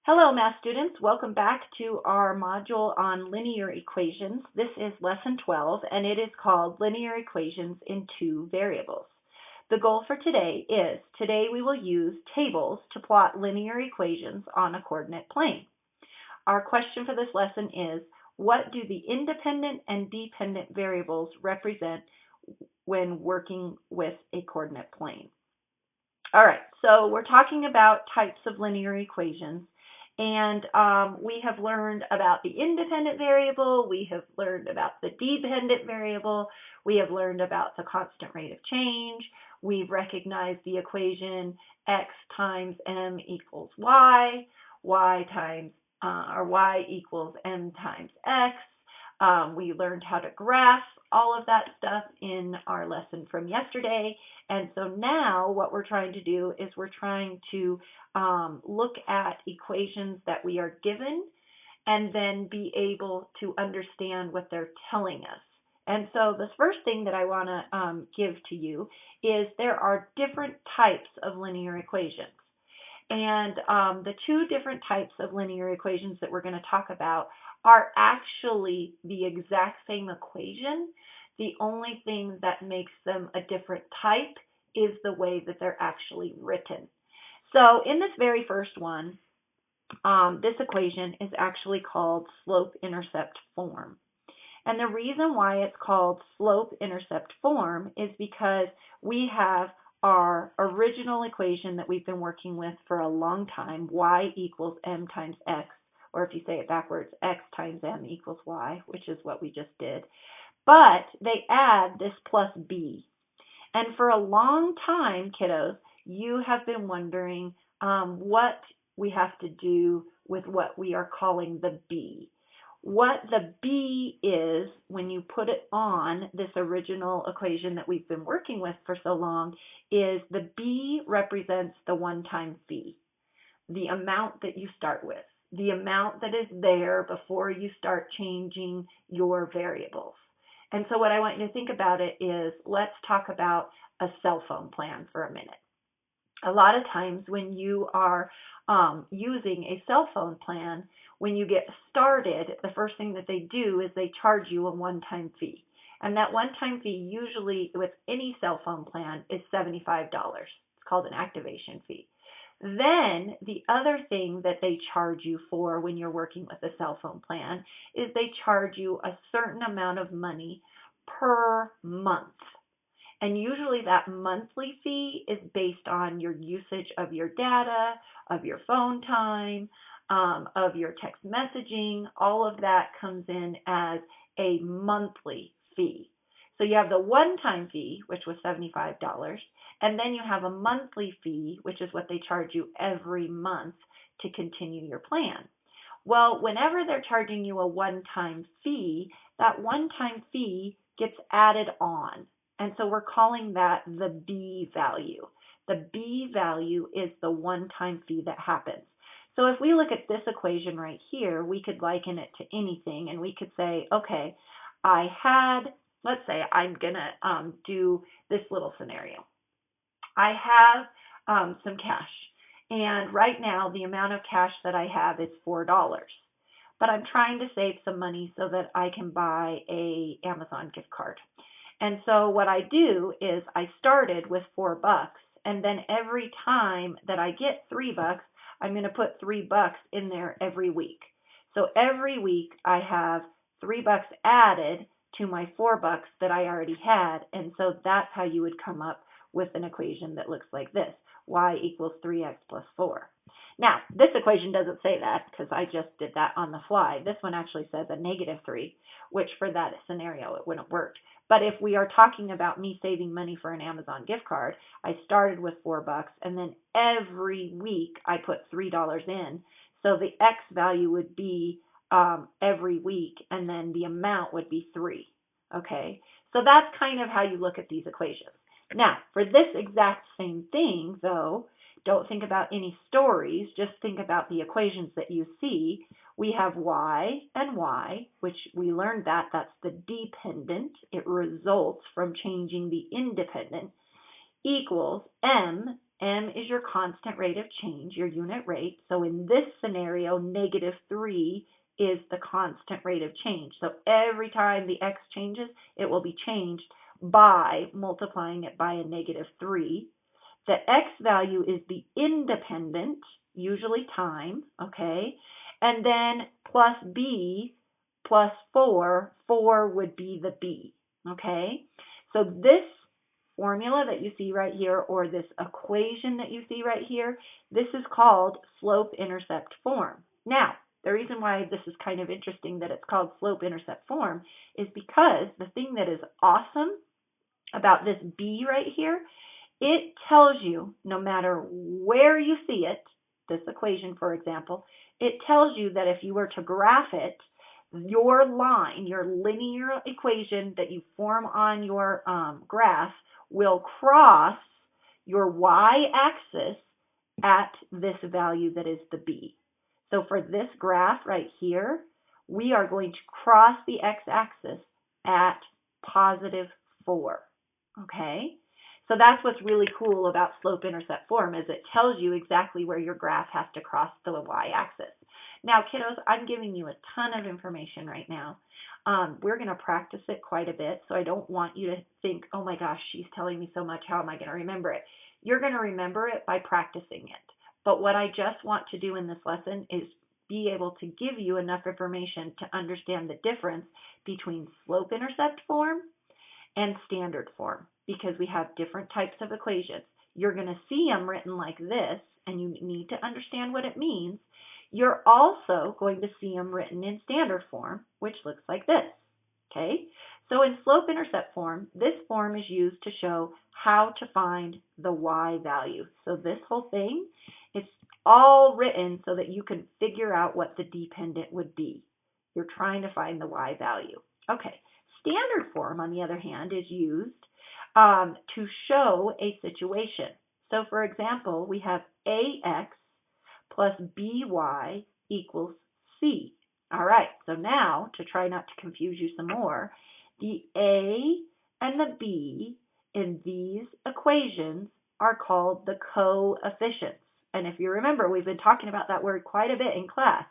Hello, math students. Welcome back to our module on linear equations. This is lesson 12, and it is called Linear Equations in Two Variables. The goal for today we will use tables to plot linear equations on a coordinate plane. Our question for this lesson is, what do the independent and dependent variables represent when working with a coordinate plane? All right, so we're talking about types of linear equations. And we have learned about the independent variable, we have learned about the dependent variable, we have learned about the constant rate of change, we've recognized the equation x times m equals y, y equals m times x. We learned how to graph all of that stuff in our lesson from yesterday. And so now what we're trying to do is we're trying to look at equations that we are given and then be able to understand what they're telling us. And so the first thing that I want to give to you is there are different types of linear equations. And the two different types of linear equations that we're going to talk about are actually the exact same equation. The only thing that makes them a different type is the way that they're actually written. So in this very first one, this equation is actually called slope-intercept form. And the reason why it's called slope-intercept form is because we have our original equation that we've been working with for a long time, y equals m times x, or if you say it backwards, x times m equals y, which is what we just did. But they add this plus b. And for a long time, kiddos, you have been wondering what we have to do with what we are calling the b. What the b is, when you put it on this original equation that we've been working with for so long, is the b represents the one-time fee, the amount that you start with, the amount that is there before you start changing your variables. And so what I want you to think about it is, let's talk about a cell phone plan for a minute. A lot of times when you are using a cell phone plan, when you get started, the first thing that they do is they charge you a one-time fee. And that one-time fee usually with any cell phone plan is $75. It's called an activation fee. Then the other thing that they charge you for when you're working with a cell phone plan is they charge you a certain amount of money per month. And usually that monthly fee is based on your usage of your data, of your phone time, of your text messaging. All of that comes in as a monthly fee. So you have the one-time fee, which was $75, and then you have a monthly fee, which is what they charge you every month to continue your plan. Well, whenever they're charging you a one-time fee, that one-time fee gets added on. And so we're calling that the B value. The B value is the one-time fee that happens. So if we look at this equation right here, we could liken it to anything, and we could say, okay, let's say I'm going to do this little scenario. I have some cash, and right now the amount of cash that I have is $4. But I'm trying to save some money so that I can buy a Amazon gift card. And so what I do is I started with $4, and then every time that I get $3, I'm going to put $3 in there every week. So every week I have $3 added to my $4 that I already had, and so that's how you would come up with an equation that looks like this, y equals 3x plus 4. Now, this equation doesn't say that because I just did that on the fly. This one actually says a -3, which for that scenario it wouldn't work. But if we are talking about me saving money for an Amazon gift card, I started with $4, and then every week I put $3 in. So the x value would be every week, and then the amount would be 3. Okay, so that's kind of how you look at these equations. Now, for this exact same thing, though, don't think about any stories, just think about the equations that you see. We have y and y, which we learned that's the dependent. It results from changing the independent, equals m, m is your constant rate of change, your unit rate. So in this scenario, -3 is the constant rate of change. So every time the x changes, it will be changed by multiplying it by a -3. The x value is the independent, usually time, okay? And then plus b plus 4, 4 would be the b, okay? So this formula that you see right here, or this equation that you see right here, this is called slope-intercept form. Now, the reason why this is kind of interesting that it's called slope-intercept form is because the thing that is awesome about this b right here, it tells you, no matter where you see it, this equation, for example, it tells you that if you were to graph it, your line, your linear equation that you form on your graph will cross your y-axis at this value that is the b. So for this graph right here, we are going to cross the x-axis at +4, okay? So that's what's really cool about slope-intercept form, is it tells you exactly where your graph has to cross the y-axis. Now, kiddos, I'm giving you a ton of information right now. We're going to practice it quite a bit, so I don't want you to think, oh my gosh, she's telling me so much, how am I going to remember it? You're going to remember it by practicing it. But what I just want to do in this lesson is be able to give you enough information to understand the difference between slope-intercept form and standard form, because we have different types of equations. You're going to see them written like this, and you need to understand what it means. You're also going to see them written in standard form, which looks like this, okay? So in slope-intercept form, this form is used to show how to find the y value. So this whole thing, it's all written so that you can figure out what the dependent would be. You're trying to find the y value. Okay, standard form, on the other hand, is used to show a situation. So for example, we have ax plus by equals c. All right, so now, to try not to confuse you some more, the a and the b in these equations are called the coefficients. And if you remember, we've been talking about that word quite a bit in class.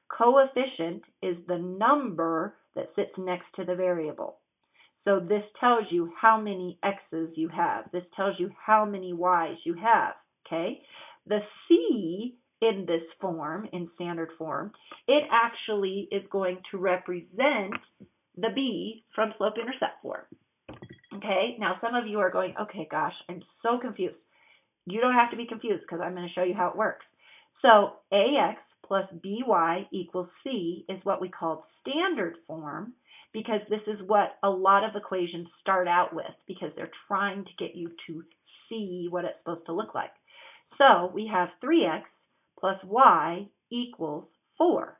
Coefficient is the number that sits next to the variable. So this tells you how many x's you have. This tells you how many y's you have, okay? The c in this form, in standard form, it actually is going to represent the b from slope-intercept form, okay? Now, some of you are going, okay, gosh, I'm so confused. You don't have to be confused because I'm going to show you how it works. So ax plus by equals c is what we call standard form, because this is what a lot of equations start out with, because they're trying to get you to see what it's supposed to look like. So we have 3x plus y equals 4.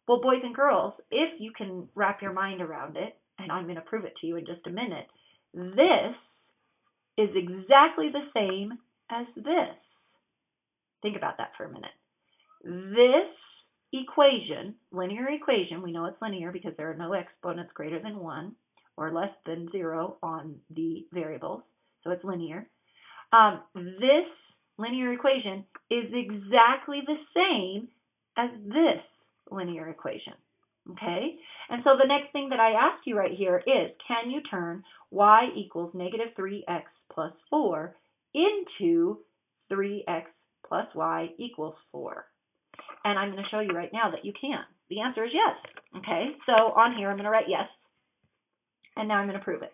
Well, boys and girls, if you can wrap your mind around it, and I'm going to prove it to you in just a minute, this is exactly the same as this. Think about that for a minute. This equation, linear equation, we know it's linear because there are no exponents greater than 1 or less than 0 on the variables, so it's linear. This linear equation is exactly the same as this linear equation, okay? And so the next thing that I ask you right here is, can you turn y equals -3x plus 4 into 3x plus y equals 4? And I'm going to show you right now that you can. The answer is yes, okay? So on here, I'm going to write yes, and now I'm going to prove it,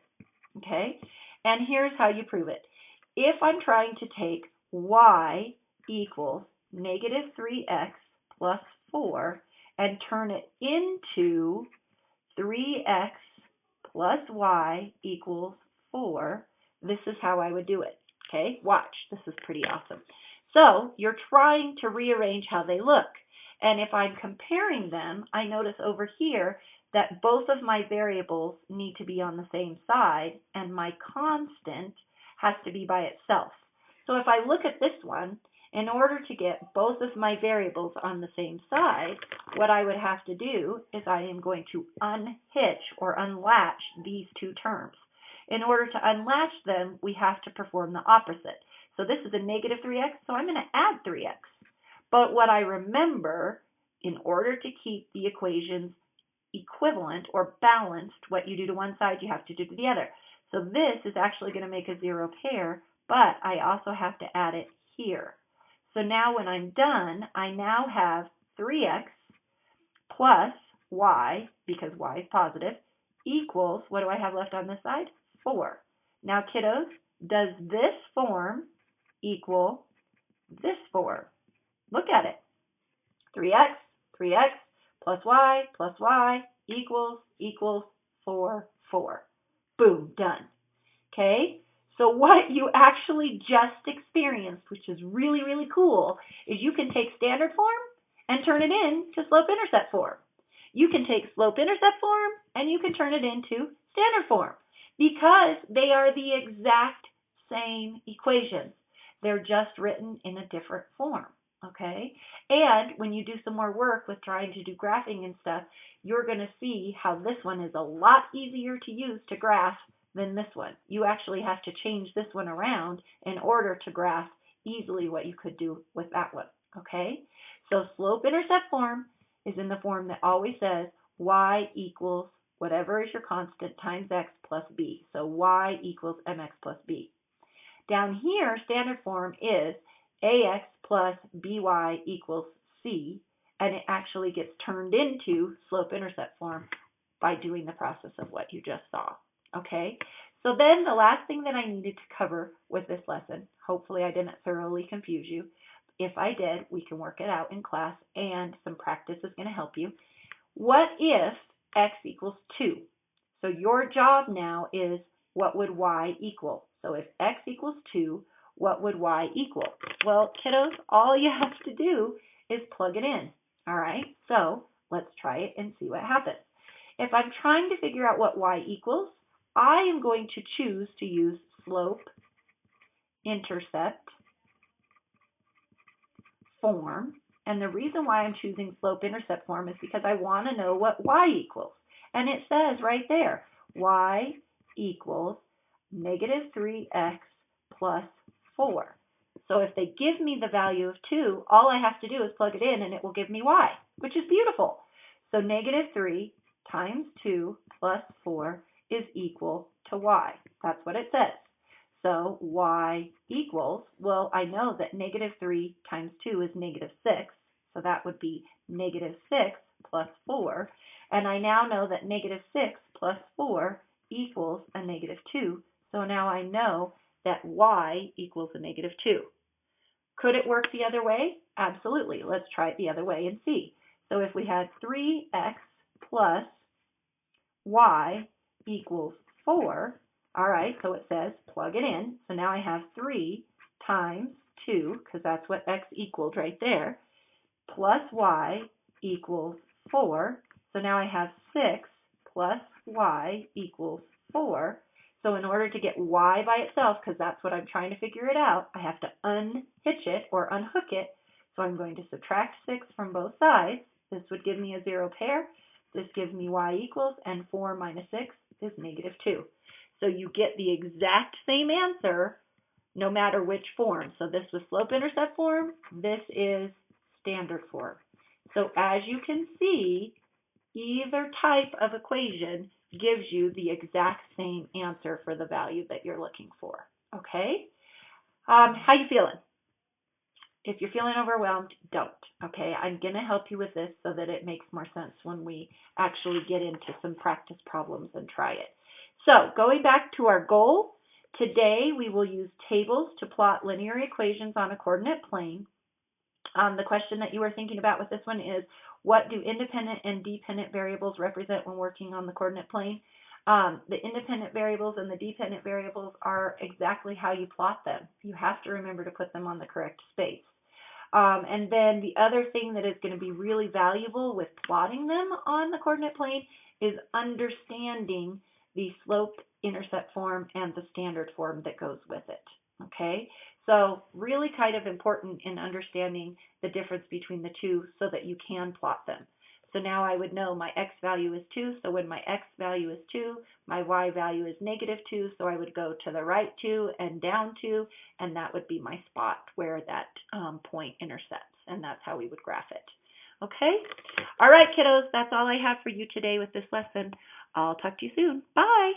okay? And here's how you prove it. If I'm trying to take y equals -3x plus 4 and turn it into 3x plus y equals 4, this is how I would do it, okay? Watch, this is pretty awesome. So you're trying to rearrange how they look. And if I'm comparing them, I notice over here that both of my variables need to be on the same side, and my constant has to be by itself. So if I look at this one, in order to get both of my variables on the same side, what I would have to do is I am going to unhitch or unlatch these two terms. In order to unlatch them, we have to perform the opposite. So this is a negative 3x, so I'm going to add 3x. But what I remember, in order to keep the equations equivalent or balanced, what you do to one side, you have to do to the other. So this is actually going to make a 0 pair, but I also have to add it here. So now when I'm done, I now have 3x plus y, because y is positive, equals, what do I have left on this side? 4. Now, kiddos, does this form equal this form? Look at it. 3x plus y equals 4. Boom, done. Okay? So what you actually just experienced, which is really, really cool, is you can take standard form and turn it into slope-intercept form. You can take slope-intercept form and you can turn it into standard form because they are the exact same equations. They're just written in a different form. Okay, and when you do some more work with trying to do graphing and stuff, you're going to see how this one is a lot easier to use to graph than this one. You actually have to change this one around in order to graph easily what you could do with that one. Okay, so slope-intercept form is in the form that always says y equals whatever is your constant times x plus b. So y equals mx plus b. Down here, standard form is ax plus by equals c, and it actually gets turned into slope-intercept form by doing the process of what you just saw. Okay, so then the last thing that I needed to cover with this lesson, hopefully I didn't thoroughly confuse you. If I did, we can work it out in class, and some practice is going to help you. What if x equals 2? So your job now is, what would y equal? So if x equals 2, what would y equal? Well, kiddos, all you have to do is plug it in. All right, so let's try it and see what happens. If I'm trying to figure out what y equals, I am going to choose to use slope-intercept form. And the reason why I'm choosing slope-intercept form is because I want to know what y equals. And it says right there, y equals negative 3x plus 4. So if they give me the value of 2, all I have to do is plug it in and it will give me y, which is beautiful. So negative 3 times 2 plus 4 is equal to y. That's what it says. So y equals, well, I know that negative 3 times 2 is negative 6. So that would be negative 6 plus 4. And I now know that negative 6 plus 4 equals a negative 2. So now I know that y equals a negative 2. Could it work the other way? Absolutely. Let's try it the other way and see. So if we had 3x plus y equals 4, all right, so it says plug it in. So now I have 3 times 2, because that's what x equaled right there, plus y equals 4. So now I have 6 plus y equals 4. So in order to get y by itself, because that's what I'm trying to figure it out, I have to unhitch it or unhook it. So I'm going to subtract 6 from both sides. This would give me a 0 pair. This gives me y equals, and 4 minus 6 is negative 2. So you get the exact same answer no matter which form. So this was slope-intercept form. This is standard form. So as you can see, either type of equation gives you the exact same answer for the value that you're looking for. Okay? How you feeling? If you're feeling overwhelmed, don't. Okay? I'm going to help you with this so that it makes more sense when we actually get into some practice problems and try it. So going back to our goal, today we will use tables to plot linear equations on a coordinate plane. The question that you were thinking about with this one is, what do independent and dependent variables represent when working on the coordinate plane? The independent variables and the dependent variables are exactly how you plot them. You have to remember to put them on the correct space. And then the other thing that is going to be really valuable with plotting them on the coordinate plane is understanding the slope-intercept form and the standard form that goes with it. Okay? So really kind of important in understanding the difference between the two so that you can plot them. So now I would know my x value is 2, so when my x value is 2, my y value is negative 2, so I would go to the right 2 and down 2, and that would be my spot where that point intersects, and that's how we would graph it. Okay? All right, kiddos, that's all I have for you today with this lesson. I'll talk to you soon. Bye!